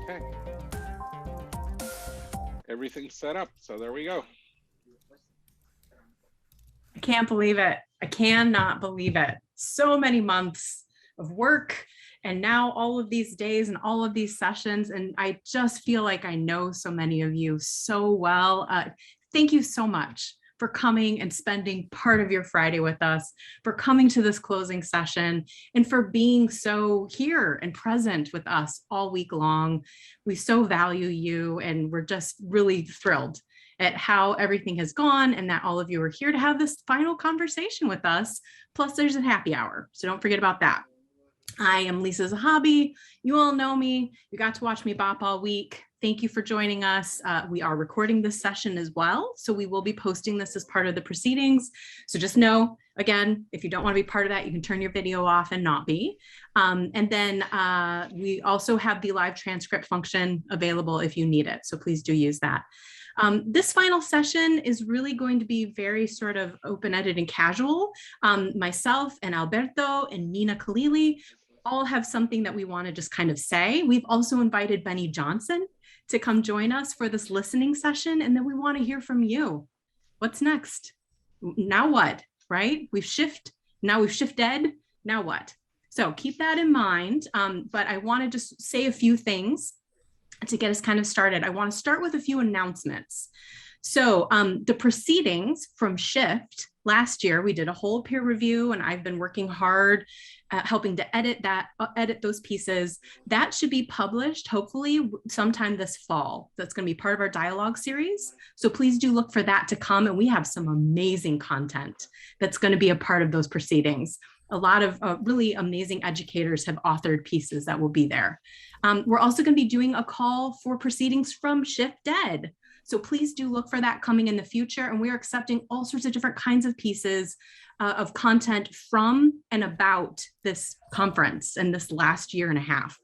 Okay. Everything's set up, so there we go. I can't believe it. I cannot believe it. So many months of work and now all of these days and all of these sessions. And I just feel like I know so many of you so well. Thank you so much for coming and spending part of your Friday with us, for coming to this closing session, and for being so here and present with us all week long. We so value you, and we're just really thrilled at how everything has gone and that all of you are here to have this final conversation with us. Plus there's a happy hour, so don't forget about that. I am Liese Zahabi. You all know me. You got to watch me bop all week. Thank you for joining us. We are recording this session as well, so we will be posting this as part of the proceedings. So just know, again, if you don't want to be part of that, you can turn your video off and not be. And then we also have the live transcript function available if you need it, so please do use that. This final session is really going to be very sort of open-ended and casual. Myself and Alberto and Meena Khalili all have something that we want to just kind of say. We've also invited Bennie Johnson to come join us for this listening session, and then we want to hear from you. What's next? Now what, right? We've shifted, now what? So keep that in mind, but I want to just say a few things to get us kind of started. I want to start with a few announcements. So the proceedings from Shift last year, we did a whole peer review, and I've been working hard helping to edit those pieces. That should be published hopefully sometime this fall. That's going to be part of our dialogue series. So please do look for that to come. And we have some amazing content that's going to be a part of those proceedings. A lot of really amazing educators have authored pieces that will be there. We're also going to be doing a call for proceedings from Shift Dead. So please do look for that coming in the future. And we are accepting all sorts of different kinds of pieces of content from and about this conference and this last year and a half.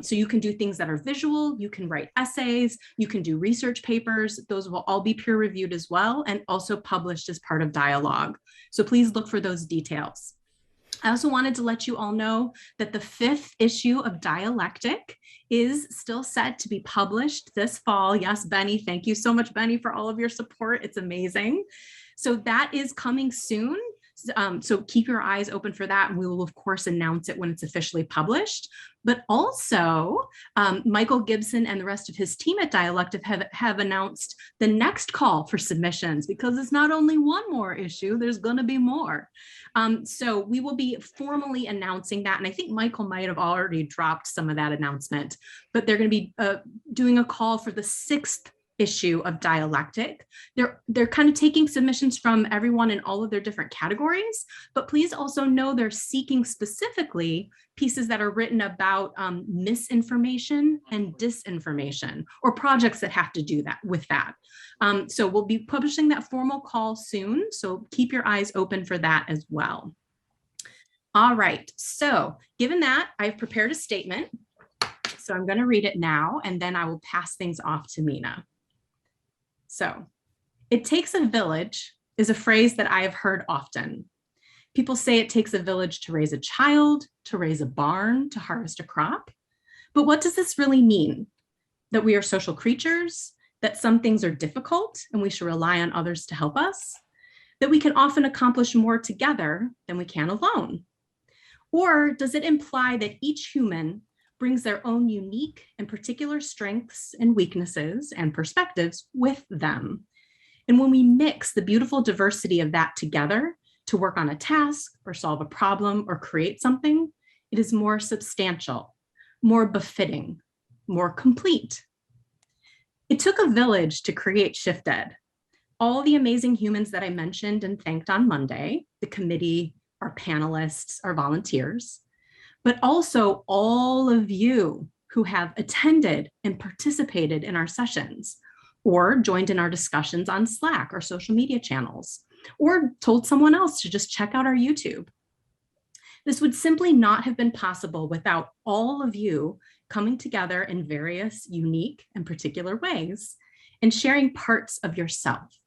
So you can do things that are visual, you can write essays, you can do research papers. Those will all be peer reviewed as well and also published as part of dialogue. So please look for those details. I also wanted to let you all know that the 5th issue of Dialectic is still set to be published this fall. Yes, Bennie, thank you so much, Bennie, for all of your support. It's amazing. So that is coming soon. So keep your eyes open for that. And we will, of course, announce it when it's officially published. But also, Michael Gibson and the rest of his team at Dialectic have announced the next call for submissions, because it's not only one more issue, there's going to be more. So we will be formally announcing that. And I think Michael might have already dropped some of that announcement, but they're going to be doing a call for the 6th issue of Dialectic. They're kind of taking submissions from everyone in all of their different categories, but please also know they're seeking specifically pieces that are written about misinformation and disinformation, or projects that have to do that with that. So we'll be publishing that formal call soon, so keep your eyes open for that as well. All right, so given that, I've prepared a statement. So I'm going to read it now, and then I will pass things off to Meena. So, it takes a village is a phrase that I have heard often. People say it takes a village to raise a child, to raise a barn, to harvest a crop. But what does this really mean? That we are social creatures, that some things are difficult and we should rely on others to help us, that we can often accomplish more together than we can alone? Or does it imply that each human brings their own unique and particular strengths and weaknesses and perspectives with them? And when we mix the beautiful diversity of that together to work on a task or solve a problem or create something, it is more substantial, more befitting, more complete. It took a village to create Shift Ed. All the amazing humans that I mentioned and thanked on Monday, the committee, our panelists, our volunteers, but also all of you who have attended and participated in our sessions, or joined in our discussions on Slack or social media channels, or told someone else to just check out our YouTube. This would simply not have been possible without all of you coming together in various unique and particular ways and sharing parts of yourself.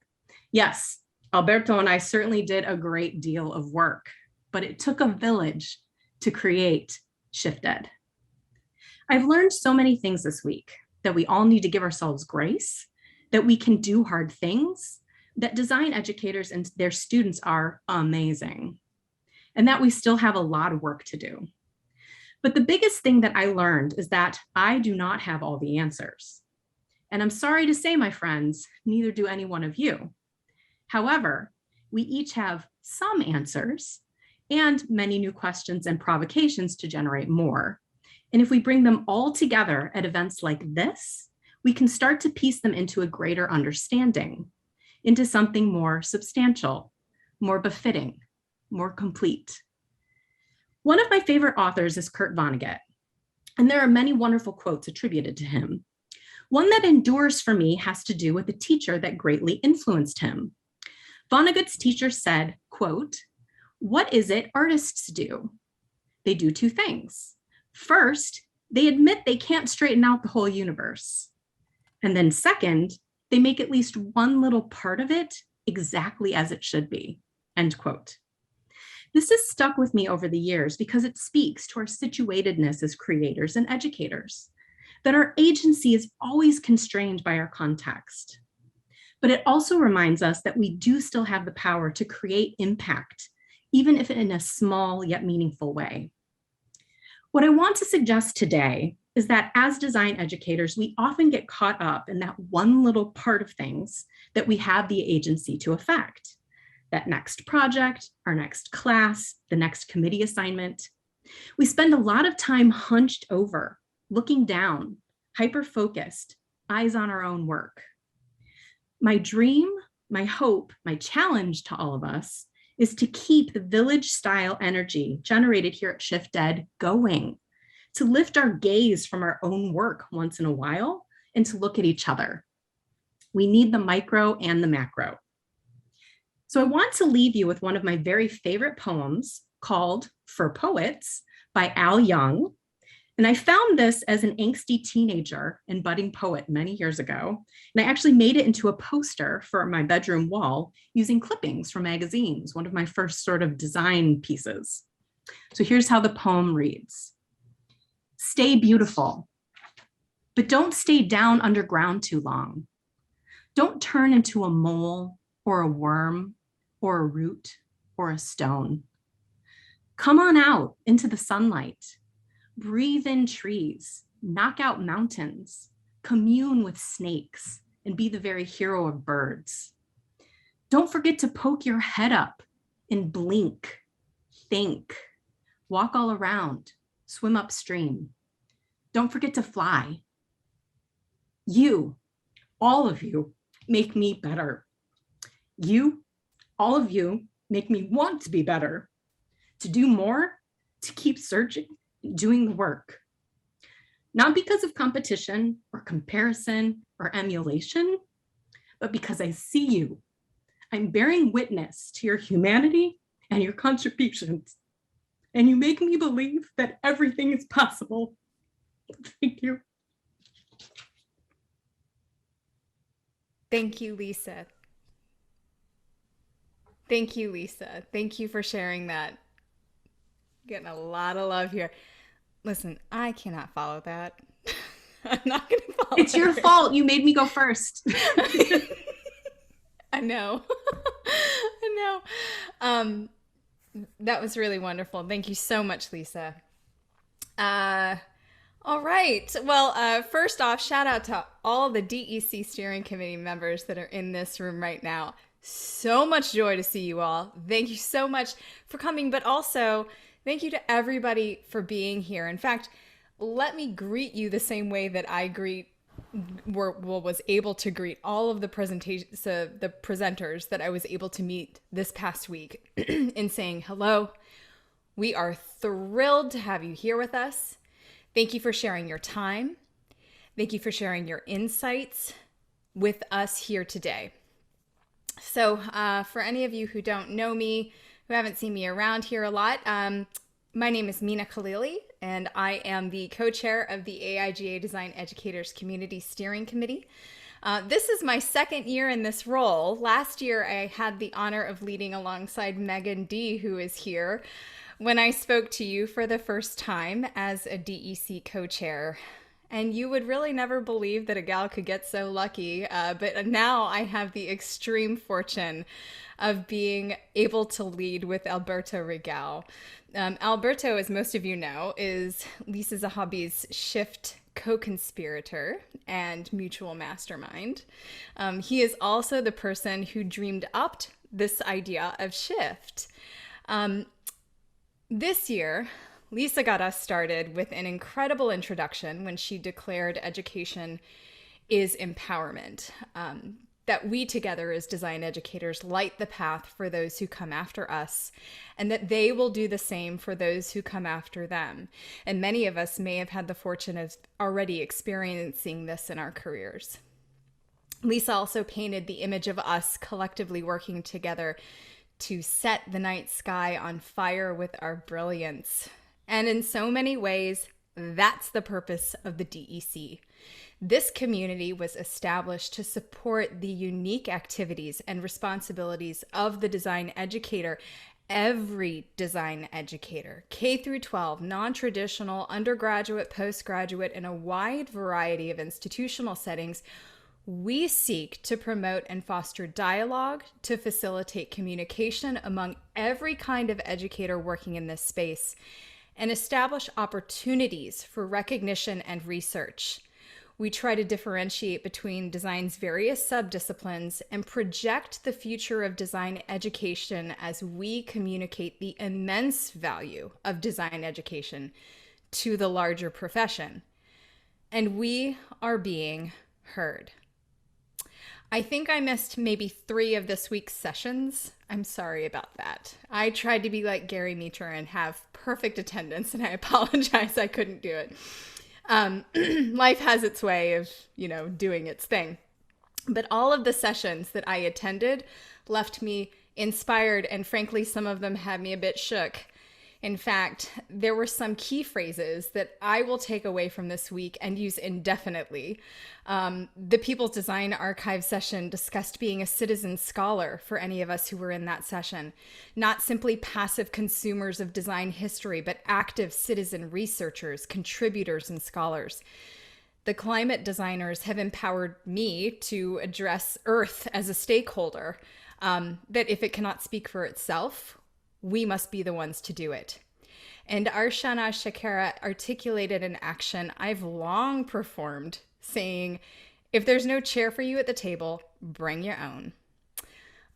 Yes, Alberto and I certainly did a great deal of work, but it took a village to create Shift Ed. I've learned so many things this week, that we all need to give ourselves grace, that we can do hard things, that design educators and their students are amazing, and that we still have a lot of work to do. But the biggest thing that I learned is that I do not have all the answers. And I'm sorry to say, my friends, neither do any one of you. However, we each have some answers and many new questions and provocations to generate more. And if we bring them all together at events like this, we can start to piece them into a greater understanding, into something more substantial, more befitting, more complete. One of my favorite authors is Kurt Vonnegut, and there are many wonderful quotes attributed to him. One that endures for me has to do with a teacher that greatly influenced him. Vonnegut's teacher said, quote, "What is it artists do? They do two things. First, they admit they can't straighten out the whole universe. And then second, they make at least one little part of it exactly as it should be," end quote. This has stuck with me over the years because it speaks to our situatedness as creators and educators, that our agency is always constrained by our context. But it also reminds us that we do still have the power to create impact, even if in a small yet meaningful way. What I want to suggest today is that as design educators, we often get caught up in that one little part of things that we have the agency to affect. That next project, our next class, the next committee assignment. We spend a lot of time hunched over, looking down, hyper-focused, eyes on our own work. My dream, my hope, my challenge to all of us is to keep the village-style energy generated here at Shift Ed going, to lift our gaze from our own work once in a while and to look at each other. We need the micro and the macro. So I want to leave you with one of my very favorite poems called For Poets by Al Young. And I found this as an angsty teenager and budding poet many years ago. And I actually made it into a poster for my bedroom wall using clippings from magazines, one of my first sort of design pieces. So here's how the poem reads. Stay beautiful, but don't stay down underground too long. Don't turn into a mole or a worm or a root or a stone. Come on out into the sunlight. Breathe in trees, knock out mountains, commune with snakes, and be the very hero of birds. Don't forget to poke your head up and blink, think, walk all around, swim upstream. Don't forget to fly. You, all of you, make me better. You, all of you, make me want to be better, to do more, to keep searching, doing the work. Not because of competition or comparison or emulation, but because I see you. I'm bearing witness to your humanity and your contributions. And you make me believe that everything is possible. Thank you. Thank you, Liese. Thank you, Liese. Thank you for sharing that. Getting a lot of love here. Listen, I cannot follow that. I'm not going to follow it. It's your fault. You made me go first. I know. I know. That was really wonderful. Thank you so much, Liese. All right. Well, first off, shout out to all the DEC steering committee members that are in this room right now. So much joy to see you all. Thank you so much for coming, but also thank you to everybody for being here. In fact, let me greet you the same way that I was able to greet all of the presenters that I was able to meet this past week in saying hello. We are thrilled to have you here with us. Thank you for sharing your time. Thank you for sharing your insights with us here today. So for any of you who don't know me, who haven't seen me around here a lot, my name is Meena Khalili, and I am the co-chair of the AIGA Design Educators Community Steering Committee. This is my second year in this role. Last year, I had the honor of leading alongside Megan D., who is here, when I spoke to you for the first time as a DEC co-chair, and you would really never believe that a gal could get so lucky. But now I have the extreme fortune of being able to lead with Alberto Rigau. Alberto, as most of you know, is Liese Zahabi's Shift co-conspirator and mutual mastermind. He is also the person who dreamed up this idea of Shift. This year, Liese got us started with an incredible introduction when she declared education is empowerment. That we together as design educators light the path for those who come after us, and that they will do the same for those who come after them. And many of us may have had the fortune of already experiencing this in our careers. Liese also painted the image of us collectively working together to set the night sky on fire with our brilliance. And in so many ways, that's the purpose of the DEC. This community was established to support the unique activities and responsibilities of the design educator. Every design educator, K through 12, non-traditional, undergraduate, postgraduate, in a wide variety of institutional settings, we seek to promote and foster dialogue to facilitate communication among every kind of educator working in this space, and establish opportunities for recognition and research. We try to differentiate between design's various subdisciplines and project the future of design education as we communicate the immense value of design education to the larger profession. And we are being heard. I think I missed maybe 3 of this week's sessions. I'm sorry about that. I tried to be like Gary Meecher and have perfect attendance, and I apologize I couldn't do it. Life has its way of, doing its thing. But all of the sessions that I attended left me inspired, and frankly, some of them had me a bit shook. In fact, there were some key phrases that I will take away from this week and use indefinitely. The People's Design Archive session discussed being a citizen scholar for any of us who were in that session, not simply passive consumers of design history, but active citizen researchers, contributors, and scholars. The climate designers have empowered me to address Earth as a stakeholder, that if it cannot speak for itself, we must be the ones to do it. And Arshana Shakera articulated an action I've long performed, saying, if there's no chair for you at the table, bring your own.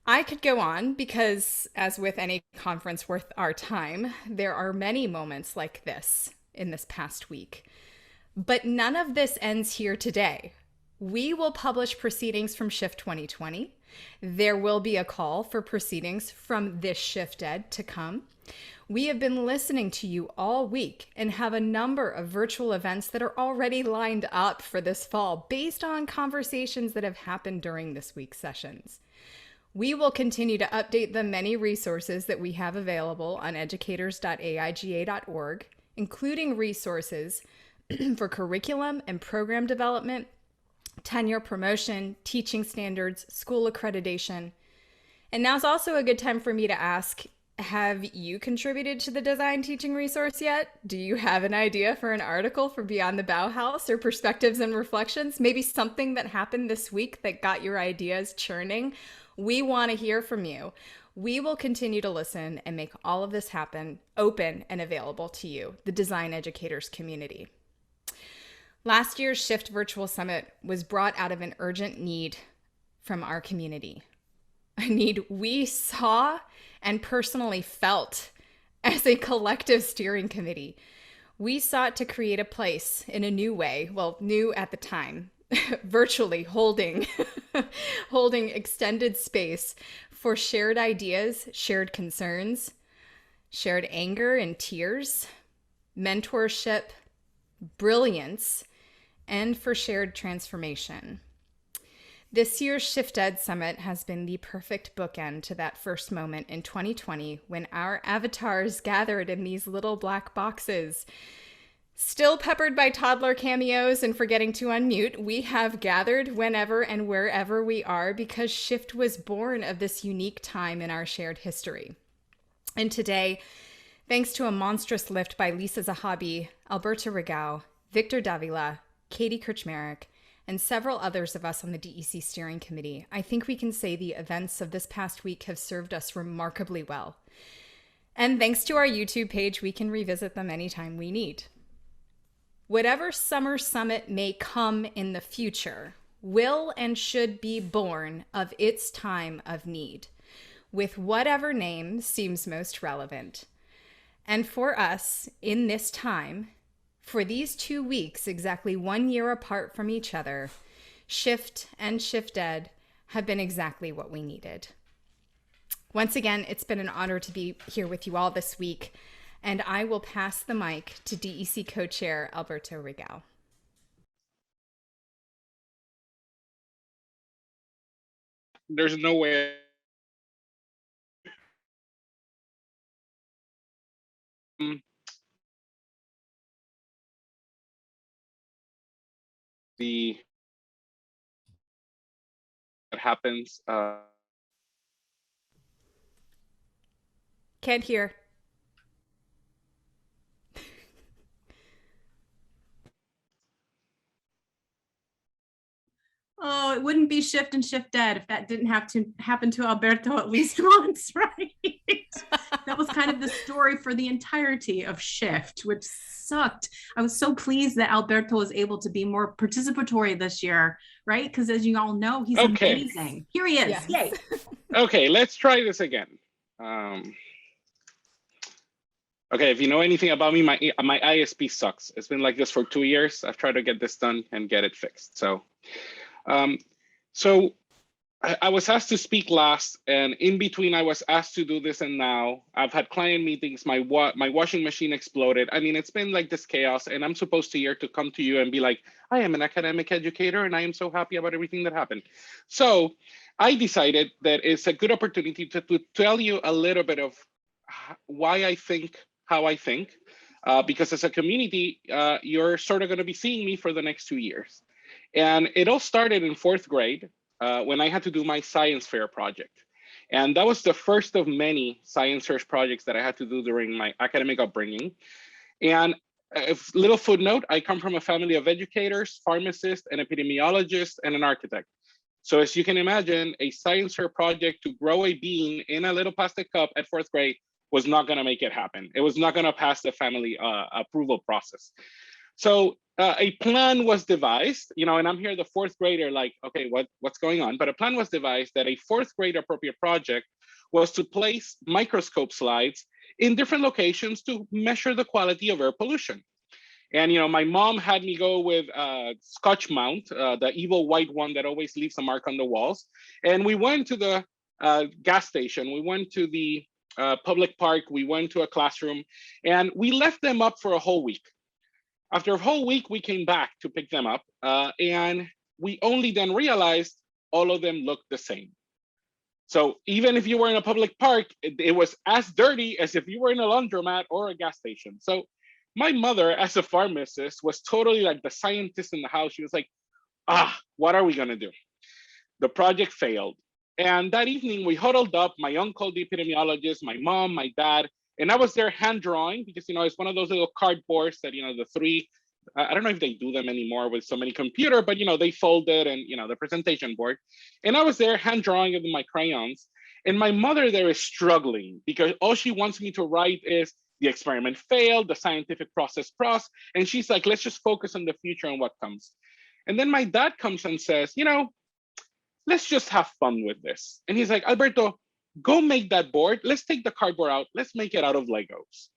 I could go on because, as with any conference worth our time, there are many moments like this in this past week. But none of this ends here today. We will publish proceedings from Shift 2020. There will be a call for proceedings from this Shift Ed to come. We have been listening to you all week and have a number of virtual events that are already lined up for this fall based on conversations that have happened during this week's sessions. We will continue to update the many resources that we have available on educators.aiga.org, including resources for curriculum and program development, tenure promotion, teaching standards, school accreditation. And now's also a good time for me to ask, have you contributed to the design teaching resource yet? Do you have an idea for an article for Beyond the Bauhaus or Perspectives and Reflections? Maybe something that happened this week that got your ideas churning? We want to hear from you. We will continue to listen and make all of this happen open and available to you, the design educators community. Last year's Shift Virtual Summit was brought out of an urgent need from our community, a need we saw and personally felt as a collective steering committee. We sought to create a place in a new way, well, new at the time, virtually holding extended space for shared ideas, shared concerns, shared anger and tears, mentorship, brilliance, and for shared transformation. This year's Shift Ed Summit has been the perfect bookend to that first moment in 2020 when our avatars gathered in these little black boxes. Still peppered by toddler cameos and forgetting to unmute, we have gathered whenever and wherever we are because Shift was born of this unique time in our shared history. And today, Thanks to a monstrous lift by Liese Zahabi, Alberto Rigau, Victor Davila, Katie Kirchmerich, and several others of us on the DEC steering committee, I think we can say the events of this past week have served us remarkably well. And thanks to our YouTube page, we can revisit them anytime we need. Whatever summer summit may come in the future will and should be born of its time of need, with whatever name seems most relevant. And for us, in this time, for these 2 weeks, exactly 1 year apart from each other, Shift and Shift Ed have been exactly what we needed. Once again, it's been an honor to be here with you all this week, and I will pass the mic to DEC co-chair Alberto Rigau. There's no way that happens. Can't hear. Oh, it wouldn't be Shift and Shift Ed if that didn't have to happen to Alberto at least once, right? That was kind of the story for the entirety of Shift, which sucked. I was so pleased that Alberto was able to be more participatory this year, right? Because as you all know, he's amazing. Here he is. Yes. Yay. Okay, let's try this again. Okay, if you know anything about me, my ISP sucks. It's been like this for 2 years. I've tried to get this done and get it fixed. So I was asked to speak last, and in between I was asked to do this, and now I've had client meetings. My washing machine exploded. I mean, it's been like this chaos, and I'm supposed to come to you and be like, I am an academic educator, and I am so happy about everything that happened. So I decided that it's a good opportunity to tell you a little bit of why I think how I think, because as a community, you're sort of going to be seeing me for the next 2 years. And it all started in 4th grade when I had to do my science fair project. And that was the first of many science fair projects that I had to do during my academic upbringing. And a little footnote, I come from a family of educators, pharmacists, an epidemiologist, and an architect. So as you can imagine, a science fair project to grow a bean in a little plastic cup at 4th grade was not going to make it happen. It was not going to pass the family approval process. So a plan was devised, and I'm here, the 4th grader, like, okay, what's going on? But a plan was devised that a 4th grade appropriate project was to place microscope slides in different locations to measure the quality of air pollution. And, my mom had me go with Scotch Mount, the evil white one that always leaves a mark on the walls. And we went to the gas station. We went to the public park. We went to a classroom, and we left them up for a whole week. After a whole week, we came back to pick them up, and we only then realized all of them looked the same. So even if you were in a public park, it was as dirty as if you were in a laundromat or a gas station. So my mother, as a pharmacist, was totally like the scientist in the house. She was like, what are we going to do? The project failed. And that evening, we huddled up, my uncle, the epidemiologist, my mom, my dad, and I was there hand drawing because, it's one of those little cardboards that, the 3, I don't know if they do them anymore with so many computer, but, they folded and, the presentation board. And I was there hand drawing with my crayons. And my mother there is struggling because all she wants me to write is the experiment failed, the scientific process. And she's like, let's just focus on the future and what comes. And then my dad comes and says, let's just have fun with this. And he's like, Alberto, go make that board. Let's take the cardboard out. Let's make it out of Legos.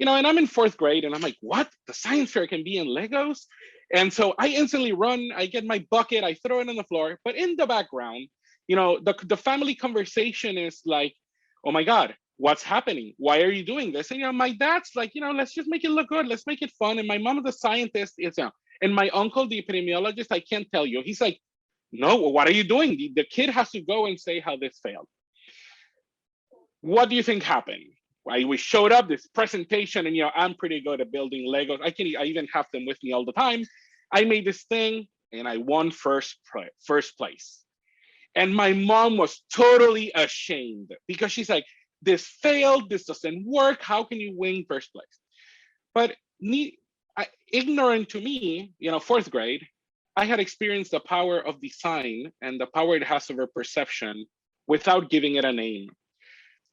And I'm in 4th grade and I'm like, what? The science fair can be in Legos? And so I instantly run, I get my bucket, I throw it on the floor. But in the background, the family conversation is like, oh my God, what's happening? Why are you doing this? And, my dad's like, let's just make it look good. Let's make it fun. And my mom, the scientist, is, and my uncle, the epidemiologist, I can't tell you. He's like, no, what are you doing? The kid has to go and say how this failed. What do you think happened? We showed up, this presentation, and I'm pretty good at building Legos. I even have them with me all the time. I made this thing and I won first place. And my mom was totally ashamed because she's like, this failed, this doesn't work, how can you win first place? But ignorant to me, fourth grade, I had experienced the power of design and the power it has over perception without giving it a name.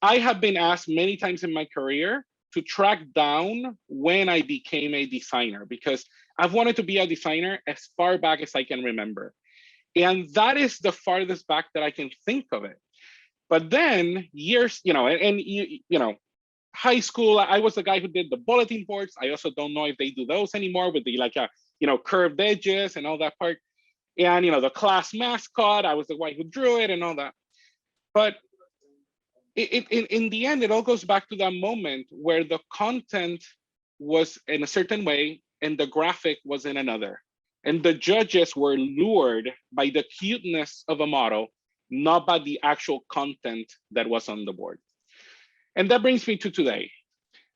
I have been asked many times in my career to track down when I became a designer, because I've wanted to be a designer as far back as I can remember. And that is the farthest back that I can think of it. But then years, high school, I was the guy who did the bulletin boards. I also don't know if they do those anymore with the curved edges and all that part. And the class mascot, I was the guy who drew it and all that. But in the end, it all goes back to that moment where the content was in a certain way and the graphic was in another. And the judges were lured by the cuteness of a model, not by the actual content that was on the board. And that brings me to today.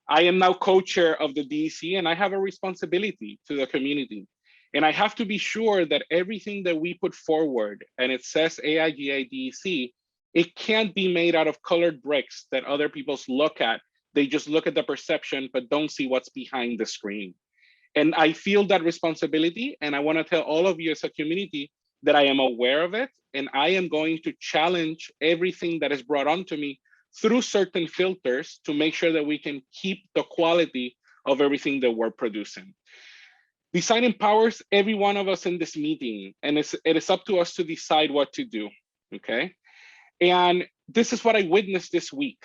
I am now co-chair of the DEC, and I have a responsibility to the community. And I have to be sure that everything that we put forward, and it says AIGA DEC, it can't be made out of colored bricks that other people look at. They just look at the perception, but don't see what's behind the screen. And I feel that responsibility, and I want to tell all of you as a community that I am aware of it, and I am going to challenge everything that is brought onto me through certain filters to make sure that we can keep the quality of everything that we're producing. Design empowers every one of us in this meeting, and it is up to us to decide what to do, okay? And this is what I witnessed this week.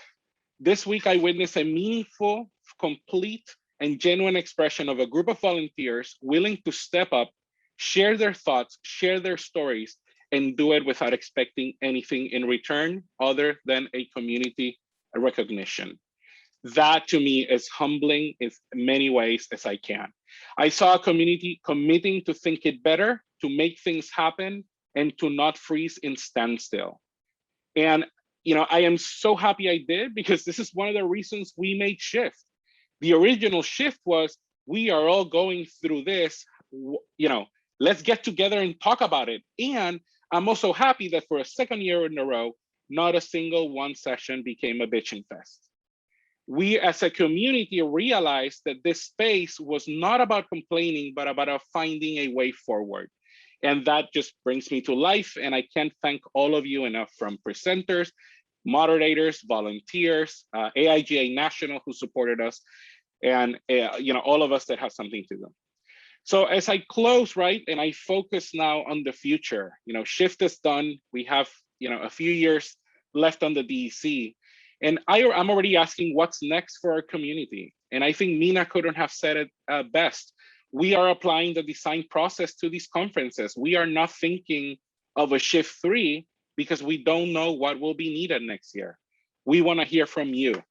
This week, I witnessed a meaningful, complete, and genuine expression of a group of volunteers willing to step up, share their thoughts, share their stories, and do it without expecting anything in return other than a community recognition. That to me is humbling in many ways as I can. I saw a community committing to think it better, to make things happen, and to not freeze in standstill. And I am so happy I did, because this is one of the reasons we made Shift. The original Shift was, we are all going through this, let's get together and talk about it. And I'm also happy that for a second year in a row, not a single one session became a bitching fest. We as a community realized that this space was not about complaining, but about finding a way forward. And that just brings me to life. And I can't thank all of you enough, from presenters, moderators, volunteers, AIGA National who supported us, and all of us that have something to do. So as I close, right, and I focus now on the future, Shift is done. We have a few years left on the DEC. And I'm already asking what's next for our community. And I think Meena couldn't have said it best. We are applying the design process to these conferences. We are not thinking of a Shift 3 because we don't know what will be needed next year. We want to hear from you,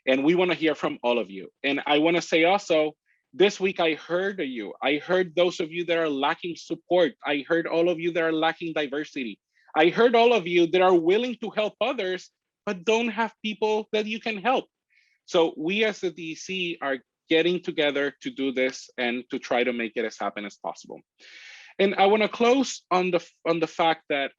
and we want to hear from all of you. And I want to say also, this week I heard you. I heard those of you that are lacking support. I heard all of you that are lacking diversity. I heard all of you that are willing to help others, but don't have people that you can help. So we as the DEC are getting together to do this and to try to make it as happen as possible. And I want to close on the fact that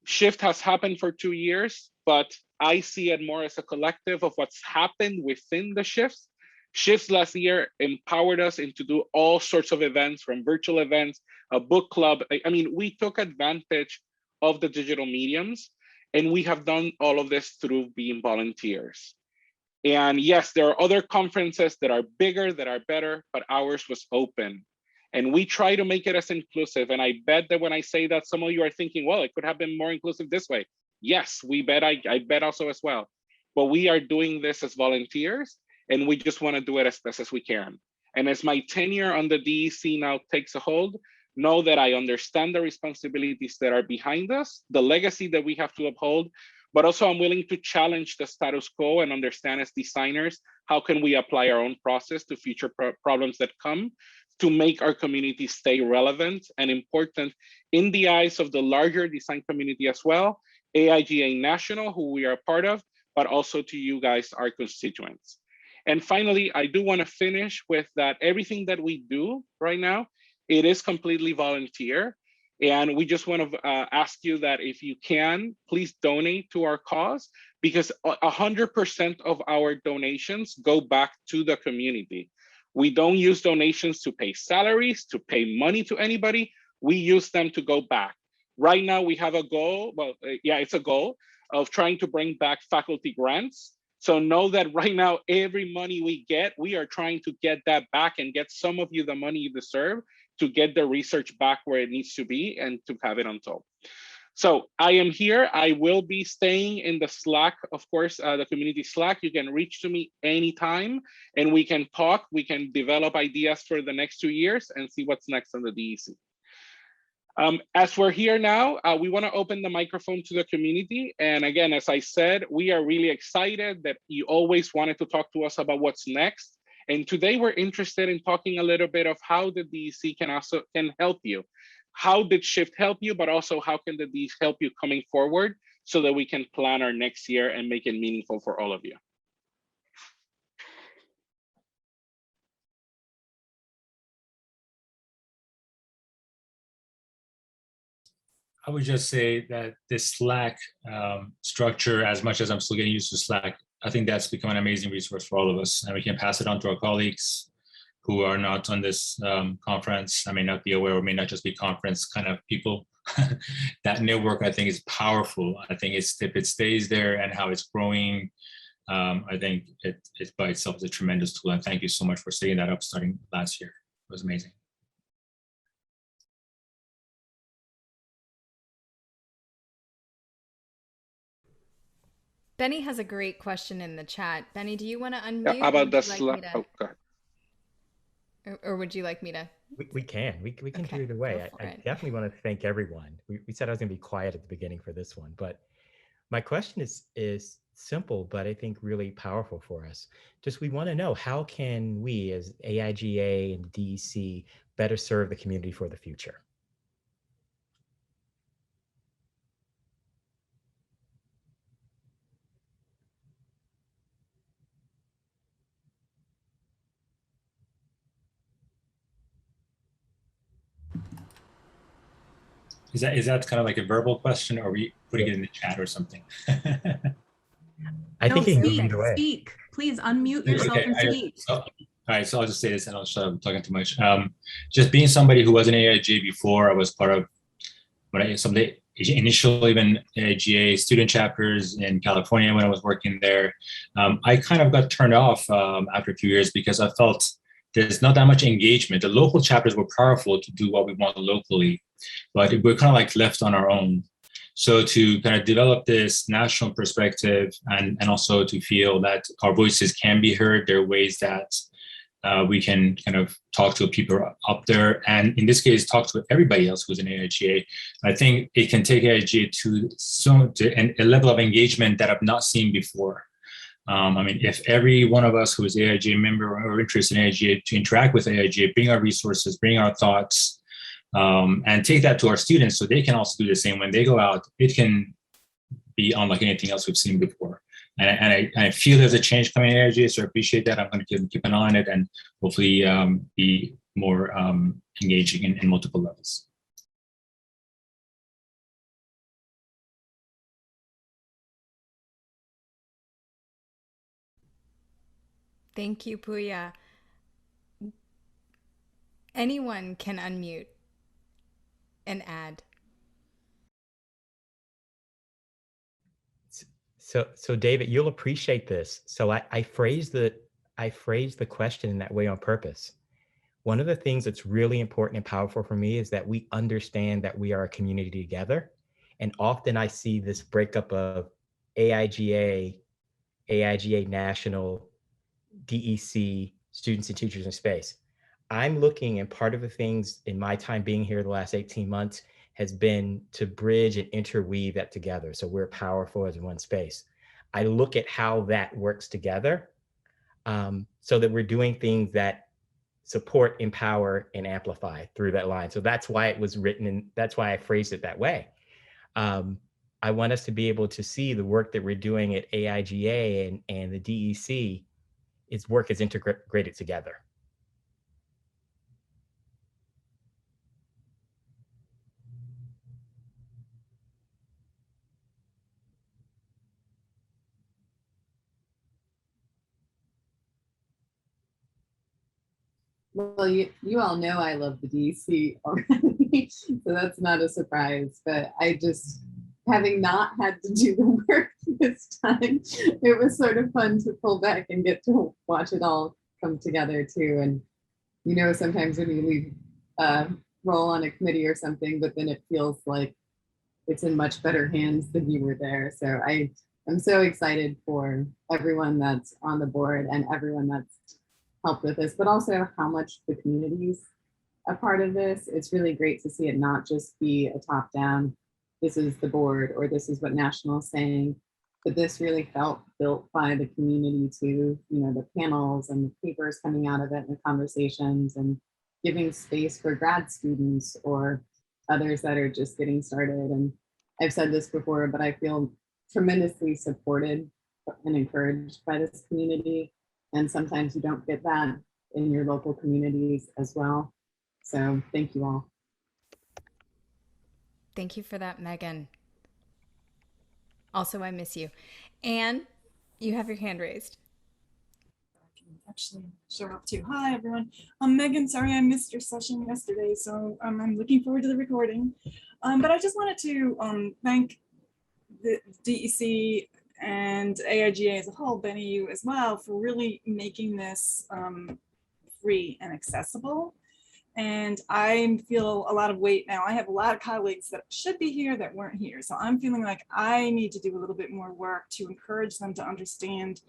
Shift has happened for 2 years, but I see it more as a collective of what's happened within the shifts. Shifts last year empowered us into do all sorts of events, from virtual events, a book club. I mean, we took advantage of the digital mediums, and we have done all of this through being volunteers. And yes, there are other conferences that are bigger, that are better, but ours was open. And we try to make it as inclusive. And I bet that when I say that, some of you are thinking, well, it could have been more inclusive this way. Yes, we bet, I bet also as well. But we are doing this as volunteers, and we just want to do it as best as we can. And as my tenure on the DEC now takes a hold, know that I understand the responsibilities that are behind us, the legacy that we have to uphold, but also I'm willing to challenge the status quo and understand as designers, how can we apply our own process to future problems that come to make our community stay relevant and important in the eyes of the larger design community as well, AIGA National, who we are a part of, but also to you guys, our constituents. And finally, I do want to finish with that everything that we do right now, it is completely volunteer. And we just want to ask you that if you can, please donate to our cause, because 100% of our donations go back to the community. We don't use donations to pay salaries, to pay money to anybody. We use them to go back. Right now we have a goal, it's a goal of trying to bring back faculty grants. So know that right now, every money we get, we are trying to get that back and get some of you the money you deserve to get the research back where it needs to be and to have it on top. So I am here. I will be staying in the Slack, of course, the community Slack. You can reach to me anytime and we can talk. We can develop ideas for the next 2 years and see what's next on the DEC. As we're here now, we want to open the microphone to the community. And again, as I said, we are really excited that you always wanted to talk to us about what's next. And today we're interested in talking a little bit of how the DEC can help you. How did Shift help you, but also how can the DEC help you coming forward so that we can plan our next year and make it meaningful for all of you. I would just say that this Slack structure, as much as I'm still getting used to Slack, I think that's become an amazing resource for all of us. And we can pass it on to our colleagues who are not on this conference. I may not be aware or may not just be conference kind of people. That network, I think, is powerful. I think if it stays there and how it's growing, I think it by itself is a tremendous tool. And thank you so much for setting that up starting last year. It was amazing. Bennie has a great question in the chat. Bennie, do you want to unmute? Yeah, about the Slack. Oh, go ahead. Or would you like me to? We can Okay, do either way. go for I it. definitely want to thank everyone. We said I was going to be quiet at the beginning for this one, but my question is simple, but I think really powerful for us. Just we want to know, how can we as AIGA and DEC better serve the community for the future? Is that kind of like a verbal question, or are we putting it in the chat or something? I think it can go speak, either way. speak. Please unmute yourself and speak. All right, so I'll just say this and I'll shut up, I'm talking too much. Just being somebody who was an AIGA before, I was part of some of the initial even AIGA student chapters in California when I was working there. I kind of got turned off after a few years because I felt there's not that much engagement. The local chapters were powerful to do what we want locally, but we're kind of like left on our own. So to kind of develop this national perspective and also to feel that our voices can be heard, there are ways that we can kind of talk to people up there. And in this case, talk to everybody else who's in AIGA. I think it can take AIGA to a level of engagement that I've not seen before. I mean, if every one of us who is AIGA member or interested in AIGA to interact with AIGA, bring our resources, bring our thoughts, and take that to our students so they can also do the same when they go out, it can be unlike anything else we've seen before. And I feel there's a change coming in AIGA, so I appreciate that. I'm going to keep an eye on it and hopefully be more engaging in multiple levels. Thank you, Puya. Anyone can unmute and add. So David, you'll appreciate this. So I phrased the question in that way on purpose. One of the things that's really important and powerful for me is that we understand that we are a community together. And often I see this breakup of AIGA National, DEC, students and teachers in space. I'm looking, and part of the things in my time being here the last 18 months has been to bridge and interweave that together. So we're powerful as one space. I look at how that works together so that we're doing things that support, empower, and amplify through that line. So that's why it was written, and that's why I phrased it that way. I want us to be able to see the work that we're doing at AIGA and the DEC, its work is integrated together. Well, you all know I love the DEC already, so that's not a surprise, but I just, having not had to do the work this time, it was sort of fun to pull back and get to watch it all come together too. And you know, sometimes when you leave role on a committee or something, but then it feels like it's in much better hands than you were there. So I'm so excited for everyone that's on the board and everyone that's helped with this, but also how much the community's a part of this. It's really great to see it not just be a top down, this is the board or this is what National is saying, but this really felt built by the community too, you know, the panels and the papers coming out of it and the conversations and giving space for grad students or others that are just getting started. And I've said this before, but I feel tremendously supported and encouraged by this community. And sometimes you don't get that in your local communities as well. So thank you all. Thank you for that, Megan. Also, I miss you. Anne, you have your hand raised. I can actually show up too. Hi, everyone. I'm Megan. Sorry I missed your session yesterday, so I'm looking forward to the recording. But I just wanted to thank the DEC and AIGA as a whole, Bennie, you as well, for really making this free and accessible. And I feel a lot of weight now. I have a lot of colleagues that should be here that weren't here. So I'm feeling like I need to do a little bit more work to encourage them to understand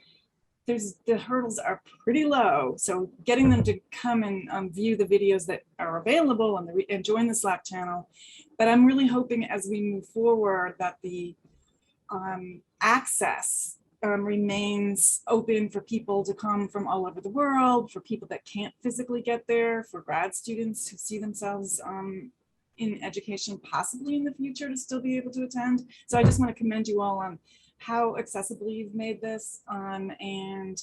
the hurdles are pretty low. So getting them to come and view the videos that are available and join the Slack channel. But I'm really hoping as we move forward that the access remains open for people to come from all over the world, for people that can't physically get there, for grad students who see themselves in education possibly in the future to still be able to attend. So I just want to commend you all on how accessible you've made this. And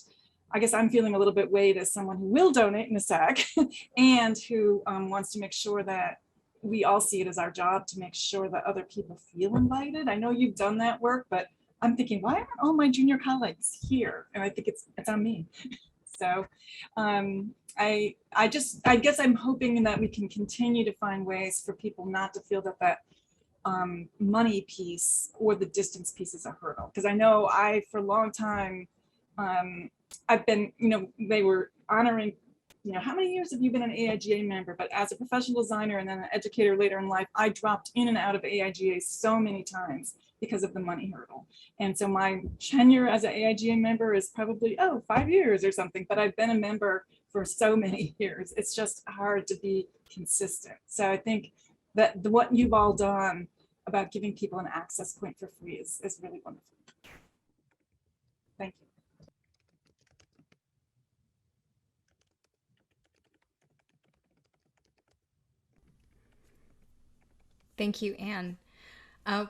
I guess I'm feeling a little bit weighed as someone who will donate in a sec and who wants to make sure that we all see it as our job to make sure that other people feel invited. I know you've done that work, but I'm thinking, why aren't all my junior colleagues here? And I think it's on me. So I guess I'm hoping that we can continue to find ways for people not to feel that money piece or the distance piece is a hurdle. Because I know for a long time, I've been, they were honoring, how many years have you been an AIGA member? But as a professional designer and then an educator later in life, I dropped in and out of AIGA so many times because of the money hurdle. And so my tenure as an AIGA member is probably, 5 years or something, but I've been a member for so many years. It's just hard to be consistent. So I think that what you've all done about giving people an access point for free is really wonderful. Thank you. Thank you, Anne.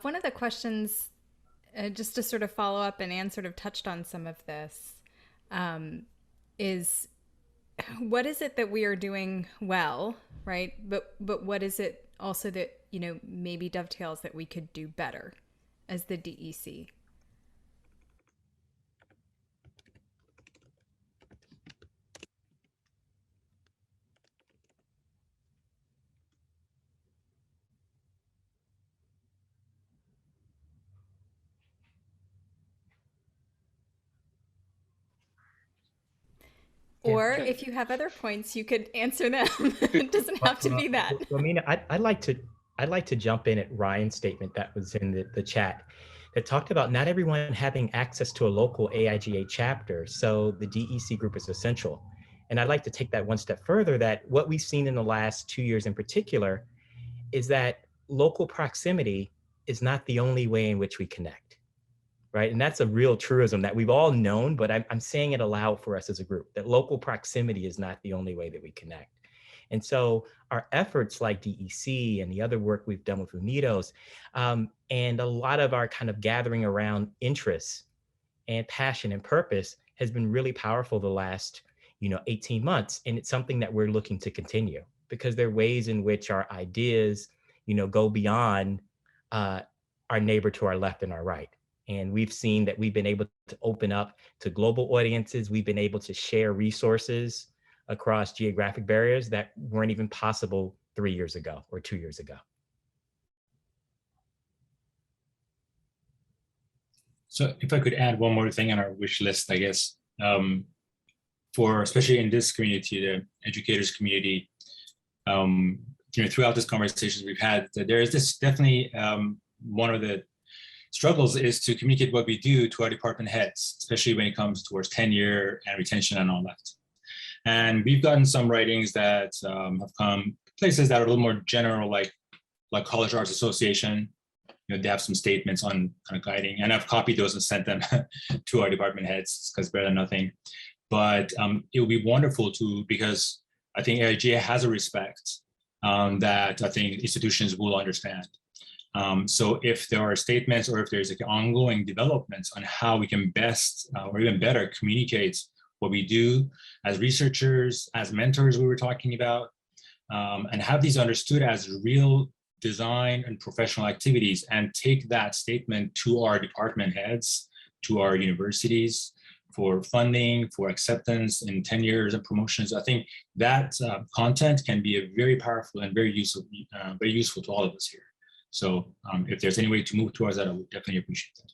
One of the questions, just to sort of follow up, and Anne sort of touched on some of this, is what is it that we are doing well, right? But what is it also that, maybe dovetails that we could do better as the DEC? Or if you have other points, you could answer them. It doesn't have to be that. Well, Meena, I'd like to jump in at Ryan's statement that was in the chat that talked about not everyone having access to a local AIGA chapter. So the DEC group is essential. And I'd like to take that one step further, that what we've seen in the last 2 years in particular is that local proximity is not the only way in which we connect. Right. And that's a real truism that we've all known, but I'm saying it aloud for us as a group, that local proximity is not the only way that we connect. And so our efforts like DEC and the other work we've done with UNIDOS, and a lot of our kind of gathering around interests and passion and purpose has been really powerful the last 18 months. And it's something that we're looking to continue, because there are ways in which our ideas go beyond our neighbor to our left and our right. And we've seen that we've been able to open up to global audiences. We've been able to share resources across geographic barriers that weren't even possible 3 years ago or 2 years ago. So if I could add one more thing on our wish list, I guess, for especially in this community, the educators community, throughout this conversations we've had, that there is this definitely one of the struggles is to communicate what we do to our department heads, especially when it comes towards tenure and retention and all that. And we've gotten some writings that have come places that are a little more general, like College Arts Association. They have some statements on kind of guiding, and I've copied those and sent them to our department heads because better than nothing. But it would be wonderful to, because I think AIGA has a respect that I think institutions will understand. So if there are statements or if there's like ongoing developments on how we can best or even better communicate what we do as researchers, as mentors we were talking about, and have these understood as real design and professional activities, and take that statement to our department heads, to our universities for funding, for acceptance in tenures and promotions. I think that content can be a very powerful and very useful to all of us here. So if there's any way to move towards that, I would definitely appreciate that.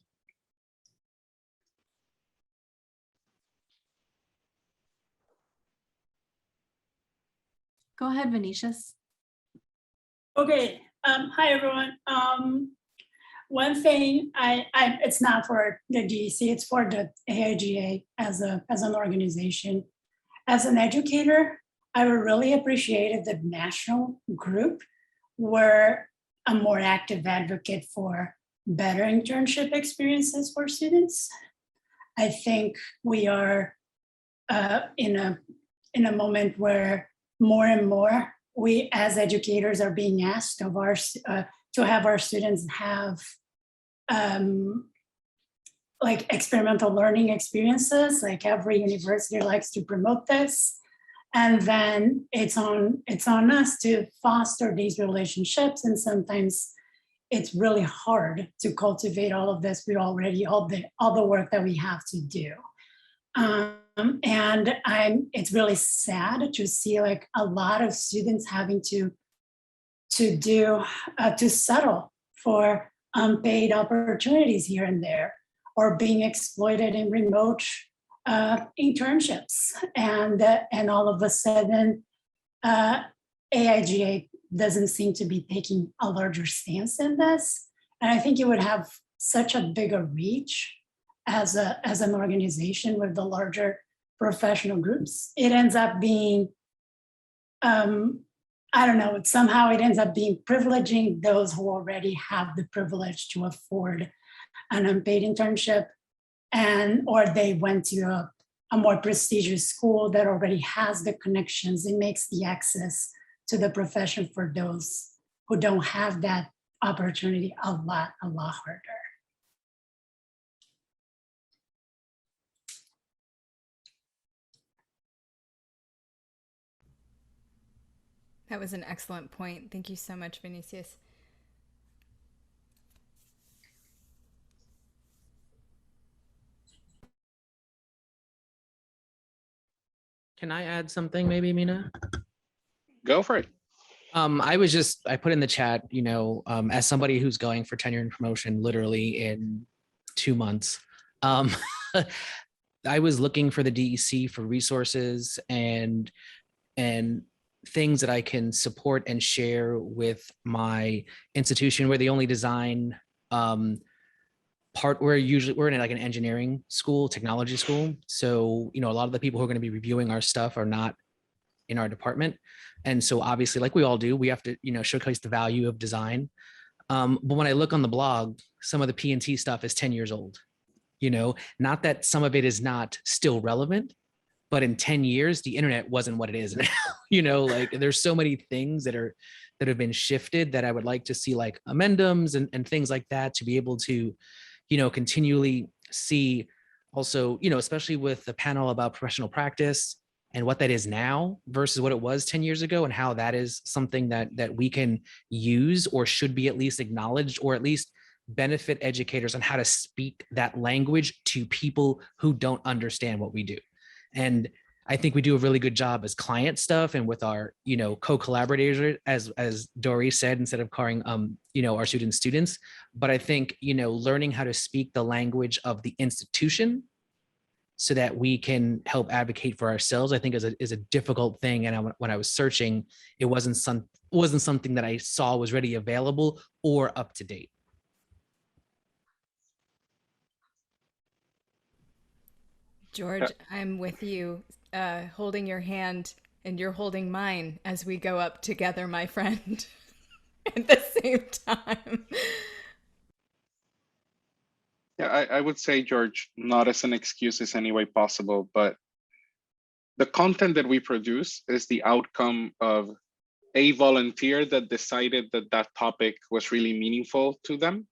Go ahead, Venetius. Okay. Hi, everyone. One thing, it's not for the DEC, it's for the AIGA as an organization. As an educator, I would really appreciate if the national group were a more active advocate for better internship experiences for students. I think we are in a moment where more and more we as educators are being asked of our to have our students have like experimental learning experiences. Like every university likes to promote this, and then it's on us to foster these relationships. And sometimes it's really hard to cultivate all of this. We already all the work that we have to do. And it's really sad to see like a lot of students having to settle for unpaid opportunities here and there, or being exploited in remote internships. And all of a sudden, AIGA doesn't seem to be taking a larger stance in this. And I think it would have such a bigger reach as an organization with the larger professional groups. It ends up being, I don't know, somehow it ends up being privileging those who already have the privilege to afford an unpaid internship, or they went to a more prestigious school that already has the connections. It makes the access to the profession for those who don't have that opportunity a lot harder. That was an excellent point. Thank you so much, Vinicius. Can I add something maybe, Meena? Go for it. I put in the chat, as somebody who's going for tenure and promotion literally in 2 months, I was looking for the DEC for resources and things that I can support and share with my institution. We're the only design part. We're in like an engineering school, technology school. So, a lot of the people who are going to be reviewing our stuff are not in our department. And so obviously, like we all do, we have to, showcase the value of design. But when I look on the blog, some of the P&T stuff is 10 years old, not that some of it is not still relevant, but in 10 years, the internet wasn't what it is now. Like there's so many things that have been shifted that I would like to see, like amendums and things like that, to be able to, continually see also, especially with the panel about professional practice and what that is now versus what it was 10 years ago, and how that is something that we can use or should be at least acknowledged, or at least benefit educators on how to speak that language to people who don't understand what we do. And I think we do a really good job as client stuff and with our, co-collaborators, as Dory said, instead of calling, our students. But I think, learning how to speak the language of the institution so that we can help advocate for ourselves, I think is a difficult thing. And when I was searching, it wasn't something that I saw was ready available or up to date. George, I'm with you, holding your hand, and you're holding mine as we go up together, my friend, at the same time. Yeah, I would say, George, not as an excuse is any way possible, but the content that we produce is the outcome of a volunteer that decided that that topic was really meaningful to them.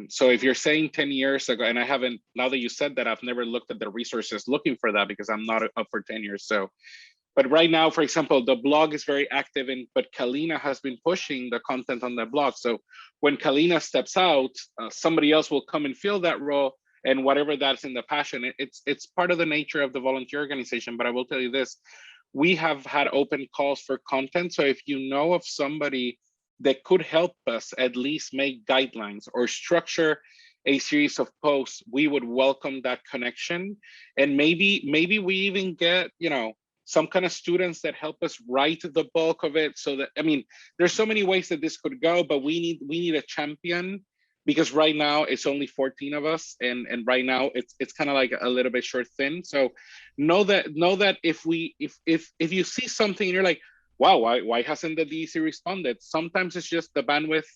So if you're saying 10 years ago, and I haven't, now that you said that, I've never looked at the resources looking for that because I'm not up for 10 years. So, but right now, for example, the blog is very active, but Kalina has been pushing the content on the blog. So when Kalina steps out, somebody else will come and fill that role, and whatever that's in the passion, it's part of the nature of the volunteer organization. But I will tell you this, we have had open calls for content. So if you know of somebody that could help us at least make guidelines or structure a series of posts, we would welcome that connection. And maybe we even get, some kind of students that help us write the bulk of it. So that, there's so many ways that this could go, but we need a champion, because right now it's only 14 of us, and right now it's kind of like a little bit short thin. So know that if you see something and you're like, wow, why hasn't the DEC responded? Sometimes it's just the bandwidth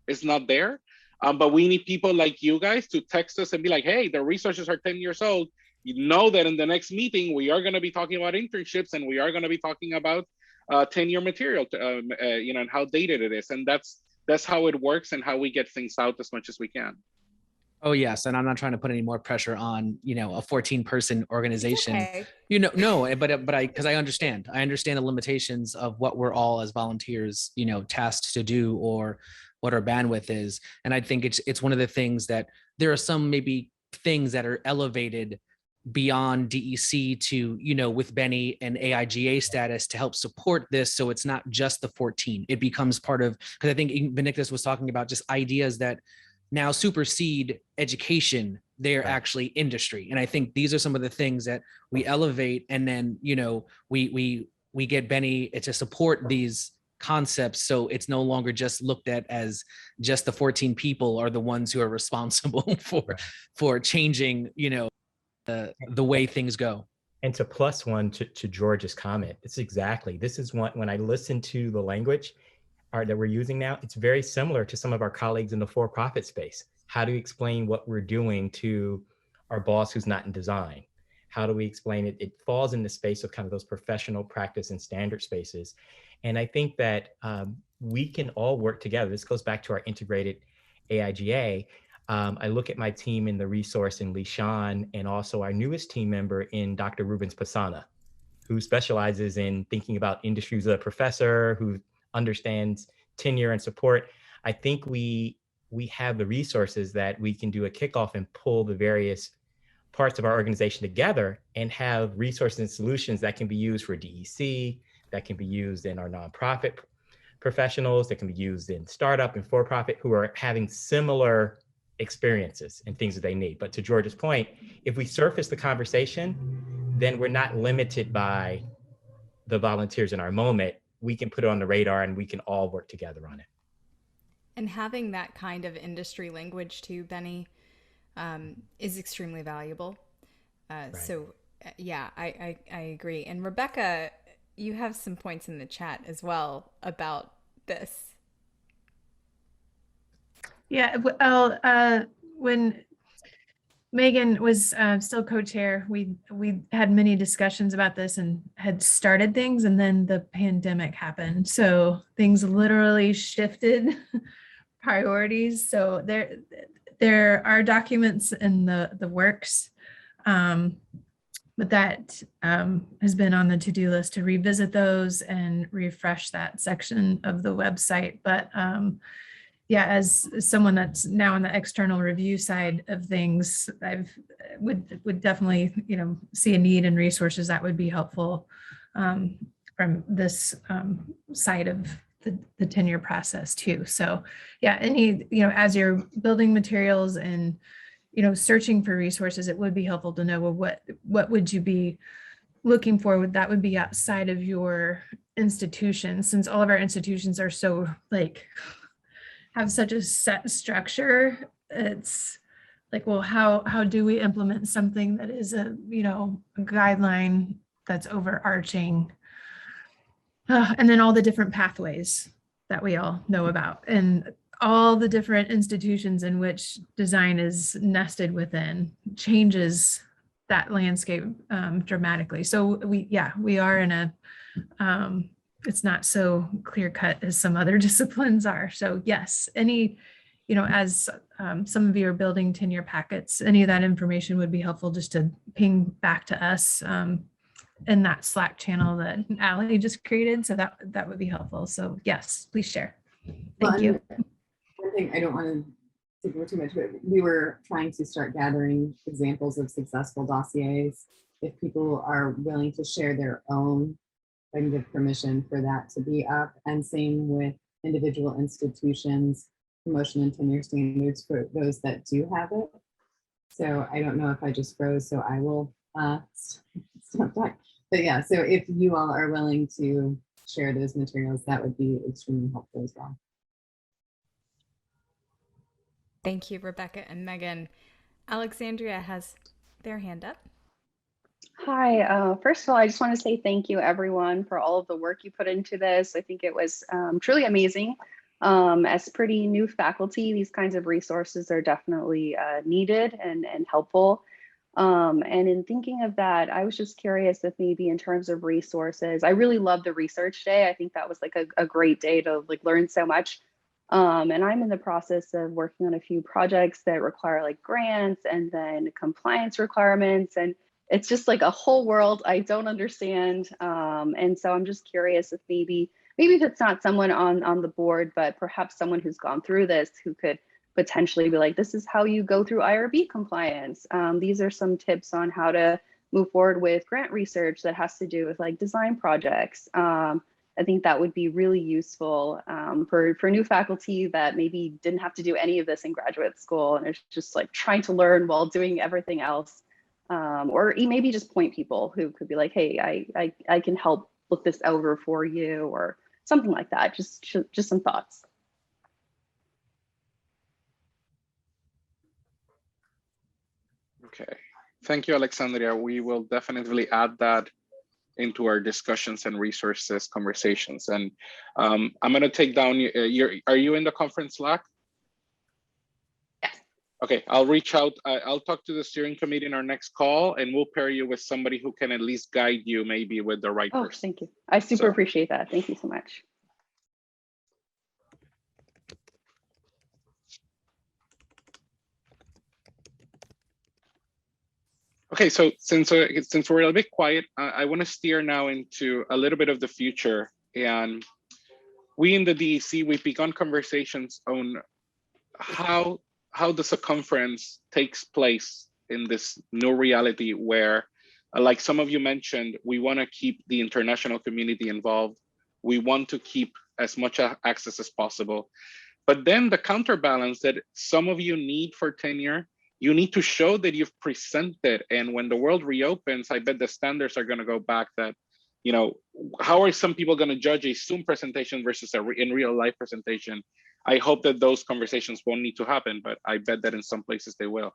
is not there. But we need people like you guys to text us and be like, hey, the resources are 10 years old. You know that in the next meeting, we are going to be talking about internships, and we are going to be talking about 10-year material, and how dated it is. And that's how it works and how we get things out as much as we can. Oh yes, and I'm not trying to put any more pressure on, a 14-person organization. Okay. No, but because I understand the limitations of what we're all as volunteers, tasked to do, or what our bandwidth is. And I think it's one of the things that there are some maybe things that are elevated beyond DEC to, with Bennie and AIGA status to help support this. So it's not just the 14. It becomes part of, because I think Benedictus was talking about just ideas that now supersede education, they're actually industry. And I think these are some of the things that we elevate, and then, we get Bennie to support these concepts. So it's no longer just looked at as just the 14 people are the ones who are responsible for changing, the way things go. And to plus one to George's comment, this is when I listen to the language that we're using now, it's very similar to some of our colleagues in the for-profit space. How do we explain what we're doing to our boss who's not in design? How do we explain it? It falls in the space of kind of those professional practice and standard spaces. And I think that we can all work together. This goes back to our integrated AIGA. I look at my team in the resource in Liese, and also our newest team member in Dr. Rubens Pasana, who specializes in thinking about industries, a professor who understands tenure and support. I think we have the resources that we can do a kickoff and pull the various parts of our organization together and have resources and solutions that can be used for DEC, that can be used in our nonprofit professionals, that can be used in startup and for-profit who are having similar experiences and things that they need. But to George's point, if we surface the conversation, then we're not limited by the volunteers in our moment. We can put it on the radar and we can all work together on it. And having that kind of industry language too, Bennie, is extremely valuable. Right. So yeah, I agree. And Rebecca, you have some points in the chat as well about this. Yeah, well, when Megan was still co-chair, we had many discussions about this and had started things, and then the pandemic happened. So things literally shifted priorities. So there are documents in the works, but that has been on the to-do list to revisit those and refresh that section of the website. But yeah, as someone that's now on the external review side of things, would definitely, see a need and resources that would be helpful from this side of the tenure process too. So yeah, any, as you're building materials and, searching for resources, it would be helpful to know, well, what would you be looking for? That would be outside of your institution, since all of our institutions are so have such a set structure. It's like, well, how do we implement something that is a guideline that's overarching? And then all the different pathways that we all know about, and all the different institutions in which design is nested within changes that landscape dramatically. So we are in a, it's not so clear cut as some other disciplines are. So yes, any, as some of you are building tenure packets, any of that information would be helpful just to ping back to us in that Slack channel that Ali just created. So that would be helpful. So yes, please share. Thank you. One thing, I don't want to take over too much, but we were trying to start gathering examples of successful dossiers. If people are willing to share their own, I can give permission for that to be up. And same with individual institutions, promotion and tenure standards for those that do have it. So I don't know if I just froze, so I will stop talking. But yeah, so if you all are willing to share those materials, that would be extremely helpful as well. Thank you, Rebecca and Megan. Alexandria has their hand up. Hi, first of all, I just want to say thank you everyone for all of the work you put into this. I think it was truly amazing. As pretty new faculty, these kinds of resources are definitely needed and helpful. And in thinking of that, I was just curious if maybe in terms of resources, I really loved the research day. I think that was like a great day to learn so much. And I'm in the process of working on a few projects that require grants and then compliance requirements. And it's just like a whole world I don't understand. And so I'm just curious if maybe if it's not someone on the board, but perhaps someone who's gone through this who could potentially be like, this is how you go through IRB compliance. These are some tips on how to move forward with grant research that has to do with design projects. I think that would be really useful for new faculty that maybe didn't have to do any of this in graduate school and it's just trying to learn while doing everything else. Or maybe just point people who could be like, hey, I can help look this over for you or something like that. Just some thoughts. Okay, thank you, Alexandria. We will definitely add that into our discussions and resources conversations. And I'm going to take down are you in the conference Slack? Yes. Okay, I'll reach out. I'll talk to the steering committee in our next call, and we'll pair you with somebody who can at least guide you maybe with the right person. Thank you. I super appreciate that. Thank you so much. Okay, so since we're a bit quiet, I want to steer now into a little bit of the future. And we in the DEC, we've begun conversations on how the circumference takes place in this new reality where, like some of you mentioned, we want to keep the international community involved. We want to keep as much access as possible. But then the counterbalance that some of you need for tenure, you need to show that you've presented. And when the world reopens, I bet the standards are going to go back that, how are some people going to judge a Zoom presentation versus in real life presentation? I hope that those conversations won't need to happen, but I bet that in some places they will.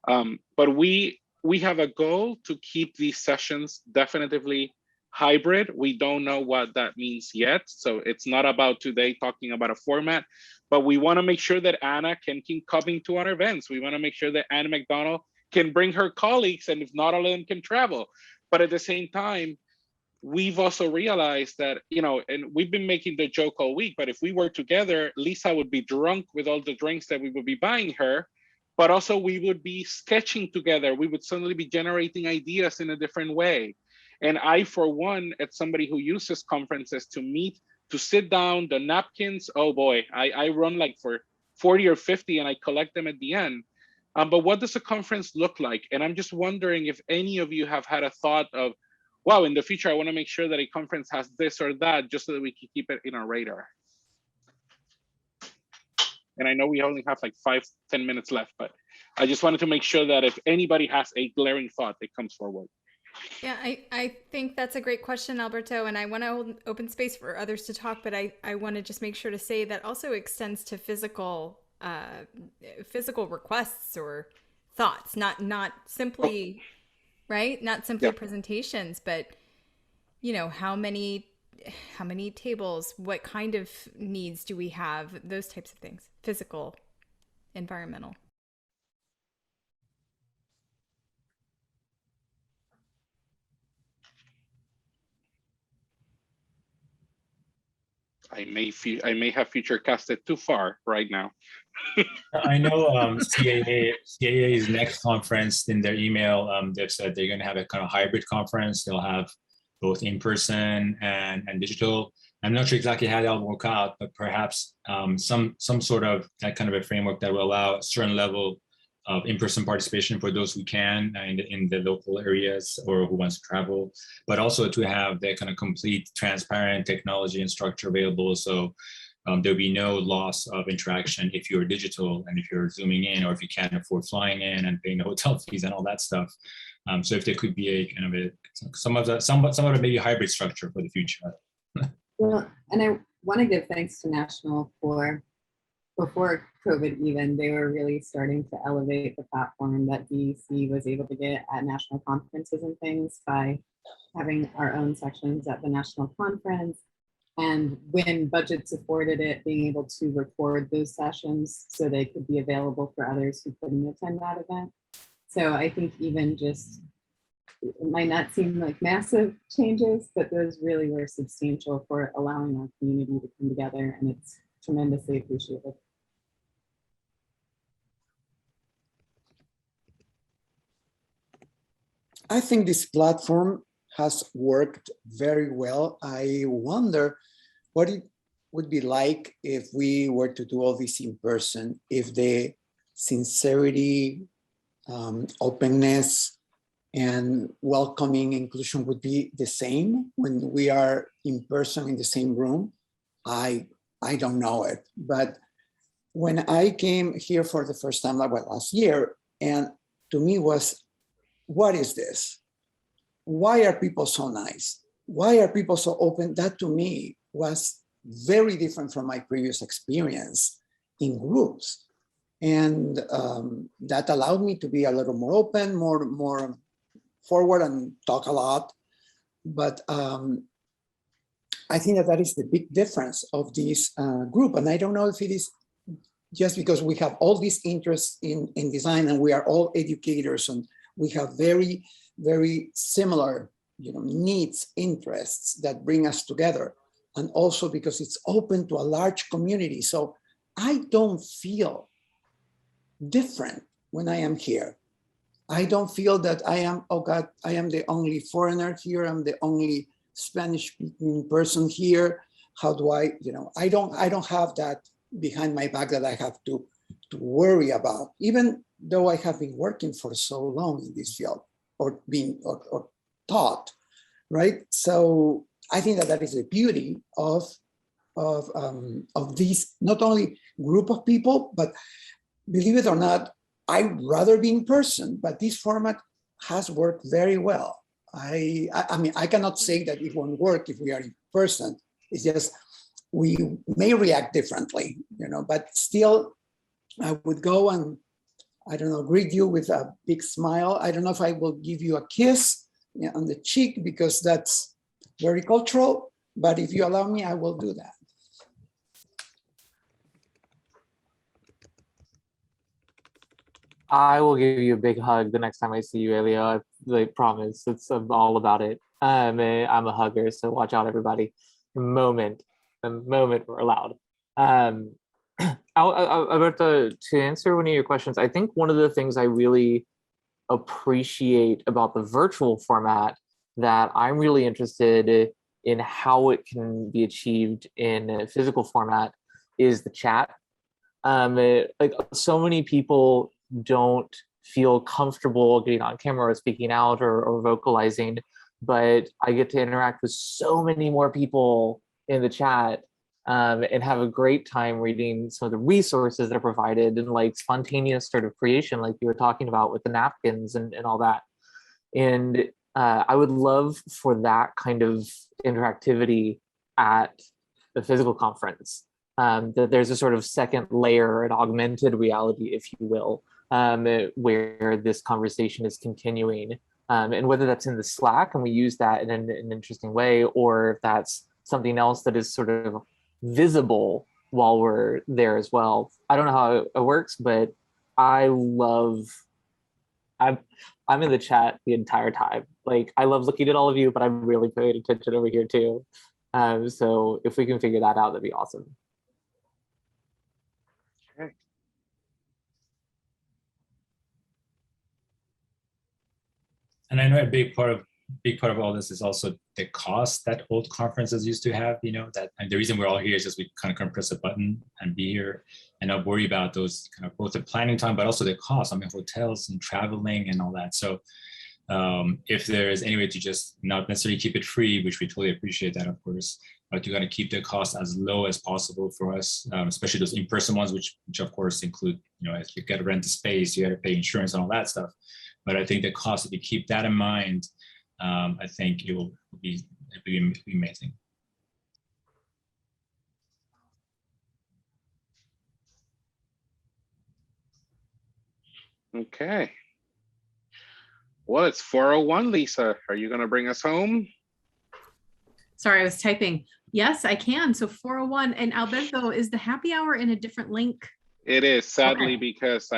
But we have a goal to keep these sessions definitively hybrid. We don't know what that means yet. So it's not about today talking about a format, but we want to make sure that Anna can keep coming to our events. We want to make sure that Anna McDonald can bring her colleagues, and if not all of them can travel. But at the same time, we've also realized that, and we've been making the joke all week, but if we were together, Lisa would be drunk with all the drinks that we would be buying her, but also we would be sketching together. We would suddenly be generating ideas in a different way. And I, for one, as somebody who uses conferences to meet to sit down, the napkins, oh boy, I run like for 40 or 50 and I collect them at the end. But what does a conference look like? And I'm just wondering if any of you have had a thought of, wow, in the future, I want to make sure that a conference has this or that, just so that we can keep it in our radar. And I know we only have like 5-10 minutes left, but I just wanted to make sure that if anybody has a glaring thought, it comes forward. Yeah, I think that's a great question, Alberto, and I want to hold open space for others to talk, but I want to just make sure to say that also extends to physical requests or thoughts, not simply, right? Not simply presentations, but, you know, how many tables, what kind of needs do we have, those types of things, physical, environmental. I may have future casted too far right now. I know CAA's next conference, in their email, they've said they're going to have a kind of hybrid conference. They'll have both in person and digital. I'm not sure exactly how that'll work out, but perhaps some sort of that kind of a framework that will allow a certain level of in-person participation for those who can in the local areas or who wants to travel, but also to have that kind of complete, transparent technology and structure available. So there'll be no loss of interaction if you're digital and if you're zooming in, or if you can't afford flying in and paying the hotel fees and all that stuff. So if there could be a kind of somewhat of maybe hybrid structure for the future. Well, and I want to give thanks to National for, before COVID even, they were really starting to elevate the platform that DEC was able to get at national conferences and things by having our own sections at the national conference. And when budgets afforded it, being able to record those sessions so they could be available for others who couldn't attend that event. So I think even just, it might not seem like massive changes, but those really were substantial for allowing our community to come together, and it's tremendously appreciated. I think this platform has worked very well. I wonder what it would be like if we were to do all this in person, if the sincerity, openness, and welcoming inclusion would be the same when we are in person in the same room. I don't know it, but when I came here for the first time, like last year, and to me was, what is this? Why are people so nice? Why are people so open? That to me was very different from my previous experience in groups. And that allowed me to be a little more open, more forward and talk a lot. But I think that is the big difference of this group. And I don't know if it is just because we have all these interests in design and we are all educators and we have very, very similar needs, interests that bring us together. And also because it's open to a large community. So I don't feel different when I am here. I don't feel that I am, oh God, I am the only foreigner here. I'm the only Spanish speaking person here. How do I don't have that behind my back that I have to worry about, even though I have been working for so long in this field or being or taught, right? So I think that is the beauty of this, not only group of people, but believe it or not, I'd rather be in person, but this format has worked very well. I mean, I cannot say that it won't work if we are in person. It's just, we may react differently, but still I would go and, I don't know, greet you with a big smile. I don't know if I will give you a kiss on the cheek because that's very cultural, but if you allow me, I will do that. I will give you a big hug the next time I see you, Elio. I promise. I'm all about it. I'm a hugger, so watch out, everybody. The moment we're allowed. Alberto, to answer one of your questions, I think one of the things I really appreciate about the virtual format that I'm really interested in how it can be achieved in a physical format is the chat. Like so many people don't feel comfortable getting on camera or speaking out or vocalizing, but I get to interact with so many more people in the chat and have a great time reading some of the resources that are provided and like spontaneous sort of creation, like you were talking about with the napkins and all that. And I would love for that kind of interactivity at the physical conference. That there's a sort of second layer, an augmented reality, if you will, where this conversation is continuing. And whether that's in the Slack and we use that in an interesting way, or if that's something else that is sort of visible while we're there as well. I don't know how it works, but I'm in the chat the entire time. Like I love looking at all of you, but I'm really paying attention over here too. So if we can figure that out, that'd be awesome. Okay. And I know a big part of all this is also the cost that old conferences used to have, that, and the reason we're all here is just we kind of press a button and be here and not worry about those kind of both the planning time, but also the cost. I mean, hotels and traveling and all that. So if there is any way to just not necessarily keep it free, which we totally appreciate that, of course, but to kind of keep the cost as low as possible for us, especially those in-person ones, which of course include, if you got to rent the space, you got to pay insurance and all that stuff. But I think the cost, if you keep that in mind, I think it will be amazing. Okay. Well, it's 4:01, Liese. Are you going to bring us home? Sorry, I was typing. Yes, I can. So 4:01. And Alberto, is the happy hour in a different link? It is, sadly, Okay. because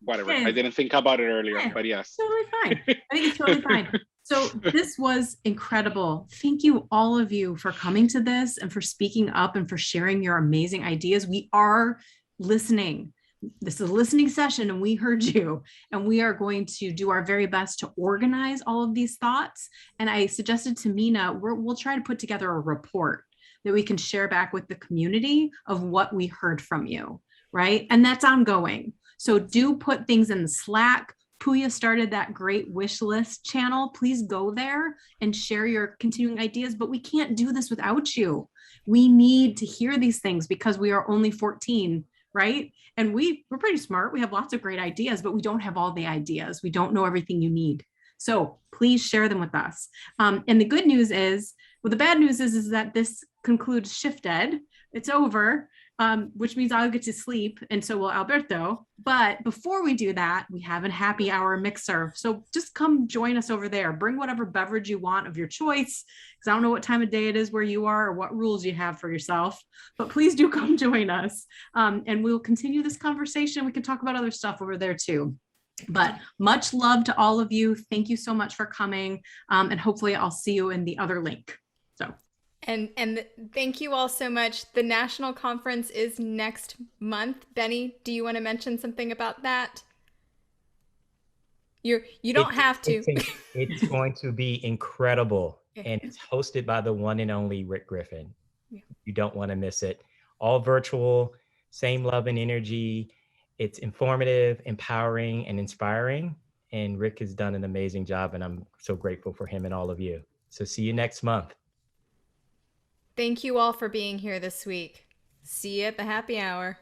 whatever. Okay. I didn't think about it earlier, Yeah, but yes. Totally fine. I think it's totally fine. So this was incredible. Thank you, all of you, for coming to this and for speaking up and for sharing your amazing ideas. We are listening. This is a listening session and we heard you, and we are going to do our very best to organize all of these thoughts. And I suggested to Meena, we'll try to put together a report that we can share back with the community of what we heard from you, right? And that's ongoing. So do put things in the Slack. Puya started that great wish list channel. Please go there and share your continuing ideas, but we can't do this without you. We need to hear these things because we are only 14, right? And we're pretty smart. We have lots of great ideas, but we don't have all the ideas. We don't know everything you need. So please share them with us. And the good news is, well, the bad news is that this concludes Shift Ed. It's over. Which means I'll get to sleep, and so will Alberto. But before we do that, we have a happy hour mixer. So just come join us over there. Bring whatever beverage you want of your choice, because I don't know what time of day it is where you are or what rules you have for yourself. But please do come join us, and we'll continue this conversation. We can talk about other stuff over there too. But much love to all of you. Thank you so much for coming, and hopefully I'll see you in the other link. So. And thank you all so much. The national conference is next month. Bennie, do you want to mention something about that? You don't have to. It's going to be incredible. And it's hosted by the one and only Rick Griffin. Yeah. You don't want to miss it. All virtual, same love and energy. It's informative, empowering, and inspiring. And Rick has done an amazing job, and I'm so grateful for him and all of you. So see you next month. Thank you all for being here this week. See you at the happy hour.